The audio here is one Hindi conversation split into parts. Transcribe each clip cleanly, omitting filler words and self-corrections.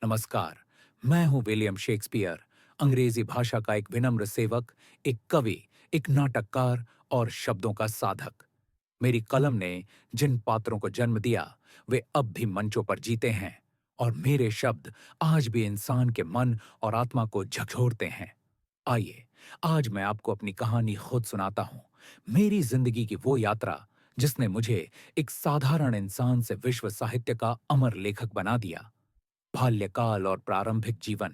नमस्कार। मैं हूं विलियम शेक्सपियर, अंग्रेजी भाषा का एक विनम्र सेवक, एक कवि, एक नाटककार और शब्दों का साधक। मेरी कलम ने जिन पात्रों को जन्म दिया, वे अब भी मंचों पर जीते हैं और मेरे शब्द आज भी इंसान के मन और आत्मा को झकझोरते हैं। आइए, आज मैं आपको अपनी कहानी खुद सुनाता हूं। मेरी जिंदगी की वो यात्रा जिसने मुझे एक साधारण इंसान से विश्व साहित्य का अमर लेखक बना दिया। बाल्यकाल और प्रारंभिक जीवन।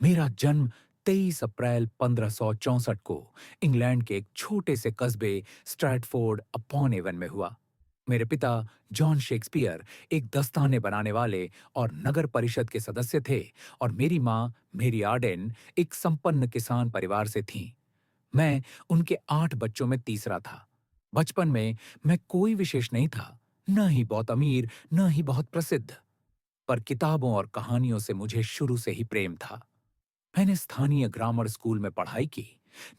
मेरा जन्म 23 अप्रैल 1564 को इंग्लैंड के एक छोटे से कस्बे स्ट्रैटफोर्ड अपॉन एवन में हुआ। मेरे पिता जॉन शेक्सपियर एक दस्ताने बनाने वाले और नगर परिषद के सदस्य थे और मेरी माँ मेरी आर्डेन एक संपन्न किसान परिवार से थीं। मैं उनके 8 बच्चों में तीसरा था। बचपन में मैं कोई विशेष नहीं था, न ही बहुत अमीर, न ही बहुत प्रसिद्ध। पर किताबों और कहानियों से मुझे शुरू से ही प्रेम था। मैंने स्थानीय ग्रामर स्कूल में पढ़ाई की,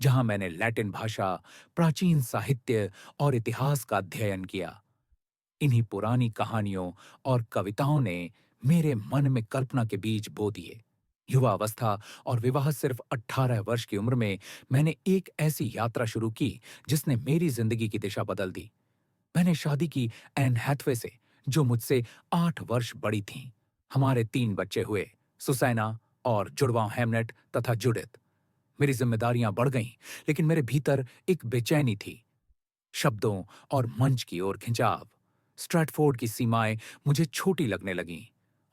जहां मैंने लैटिन भाषा, प्राचीन साहित्य और इतिहास का अध्ययन किया। इन्हीं पुरानी कहानियों और कविताओं ने मेरे मन में कल्पना के बीज बो दिए। युवावस्था और विवाह सिर्फ 18 वर्ष की उम्र में मैंने एक ऐसी यात्रा शुरू की जिसने मेरी जिंदगी की दिशा बदल दी। मैंने शादी की एन हैथवे से, जो मुझसे 8 वर्ष बड़ी थीं। हमारे 3 बच्चे हुए, सुसैना और जुड़वां हेमनेट तथा जुडिथ। मेरी जिम्मेदारियां बढ़ गईं, लेकिन मेरे भीतर एक बेचैनी थी, शब्दों और मंच की ओर खिंचाव। स्ट्रैटफोर्ड की सीमाएं मुझे छोटी लगने लगीं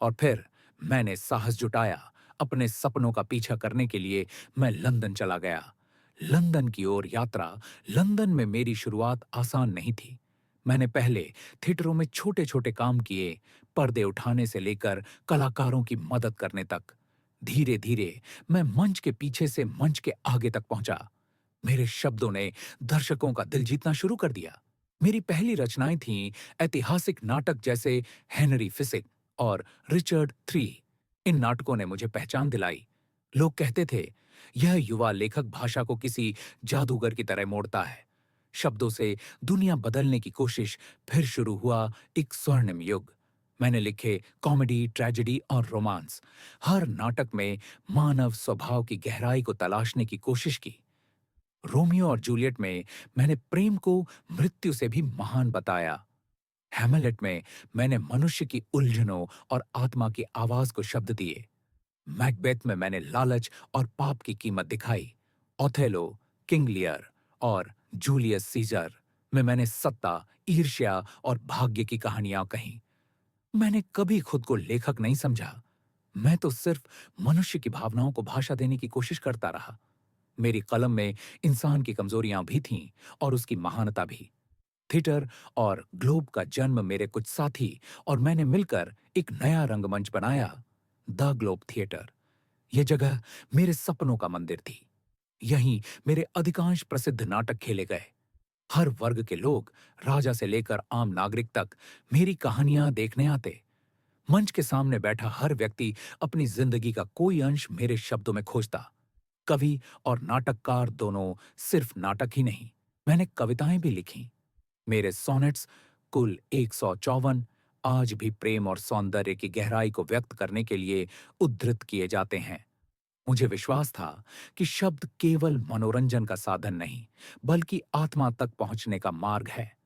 और फिर मैंने साहस जुटाया। अपने सपनों का पीछा करने के लिए मैं लंदन चला गया। लंदन की ओर यात्रा। लंदन में मेरी शुरुआत आसान नहीं थी। मैंने पहले थिएटरों में छोटे छोटे काम किए, पर्दे उठाने से लेकर कलाकारों की मदद करने तक। धीरे धीरे मैं मंच के पीछे से मंच के आगे तक पहुंचा। मेरे शब्दों ने दर्शकों का दिल जीतना शुरू कर दिया। मेरी पहली रचनाएं थीं ऐतिहासिक नाटक जैसे हेनरी फिसिक और रिचर्ड थ्री। इन नाटकों ने मुझे पहचान दिलाई। लोग कहते थे, यह युवा लेखक भाषा को किसी जादूगर की तरह मोड़ता है। शब्दों से दुनिया बदलने की कोशिश। फिर शुरू हुआ एक स्वर्णिम युग। मैंने लिखे कॉमेडी, ट्रेजेडी और रोमांस। हर नाटक में मानव स्वभाव की गहराई को तलाशने की कोशिश की। रोमियो और जूलियट में मैंने प्रेम को मृत्यु से भी महान बताया। हैमलेट में मैंने मनुष्य की उलझनों और आत्मा की आवाज को शब्द दिए। मैकबेथ में मैंने लालच और पाप की कीमत दिखाई। ओथेलो, किंग लियर और जूलियस सीजर में मैंने सत्ता, ईर्ष्या और भाग्य की कहानियां कहीं। मैंने कभी खुद को लेखक नहीं समझा। मैं तो सिर्फ मनुष्य की भावनाओं को भाषा देने की कोशिश करता रहा। मेरी कलम में इंसान की कमजोरियां भी थीं और उसकी महानता भी। थिएटर और ग्लोब का जन्म मेरे कुछ साथी और मैंने मिलकर एक नया रंगमंच बनाया, द ग्लोब थिएटर। यह जगह मेरे सपनों का मंदिर थी। यहीं मेरे अधिकांश प्रसिद्ध नाटक खेले गए। हर वर्ग के लोग, राजा से लेकर आम नागरिक तक, मेरी कहानियां देखने आते। मंच के सामने बैठा हर व्यक्ति अपनी जिंदगी का कोई अंश मेरे शब्दों में खोजता। कवि और नाटककार दोनों सिर्फ नाटक ही नहीं, मैंने कविताएं भी लिखीं। मेरे सोनेट्स, कुल 154, आज भी प्रेम और सौंदर्य की गहराई को व्यक्त करने के लिए उद्धृत किए जाते हैं। मुझे विश्वास था कि शब्द केवल मनोरंजन का साधन नहीं, बल्कि आत्मा तक पहुंचने का मार्ग है।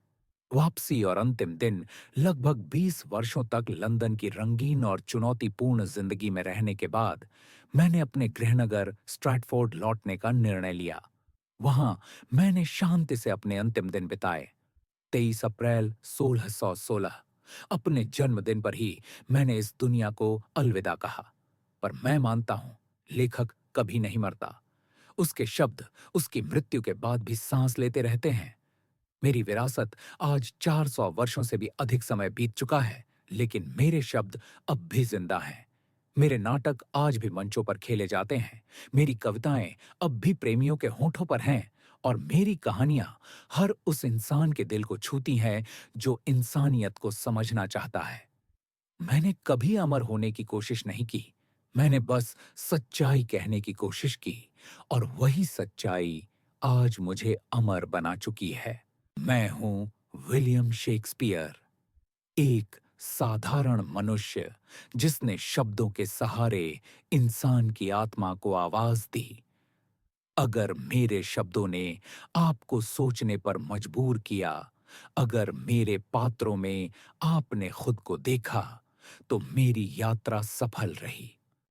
वापसी और अंतिम दिन। लगभग 20 वर्षों तक लंदन की रंगीन और चुनौतीपूर्ण जिंदगी में रहने के बाद मैंने अपने गृहनगर स्ट्रैटफोर्ड लौटने का निर्णय लिया। वहां मैंने शांति से अपने अंतिम दिन बिताए। 23 अप्रैल 1616, अपने जन्मदिन पर ही मैंने इस दुनिया को अलविदा कहा। पर मैं मानता हूं, लेखक कभी नहीं मरता। उसके शब्द उसकी मृत्यु के बाद भी सांस लेते रहते हैं। मेरी विरासत आज 400 वर्षों से भी अधिक समय बीत चुका है, लेकिन मेरे शब्द अब भी जिंदा हैं। मेरे नाटक आज भी मंचों पर खेले जाते हैं। मेरी कविताएं अब भी प्रेमियों के होठों पर हैं और मेरी कहानियां हर उस इंसान के दिल को छूती हैं जो इंसानियत को समझना चाहता है। मैंने कभी अमर होने की कोशिश नहीं की। मैंने बस सच्चाई कहने की कोशिश की और वही सच्चाई आज मुझे अमर बना चुकी है। मैं हूं विलियम शेक्सपियर, एक साधारण मनुष्य जिसने शब्दों के सहारे इंसान की आत्मा को आवाज दी। अगर मेरे शब्दों ने आपको सोचने पर मजबूर किया, अगर मेरे पात्रों में आपने खुद को देखा, तो मेरी यात्रा सफल रही।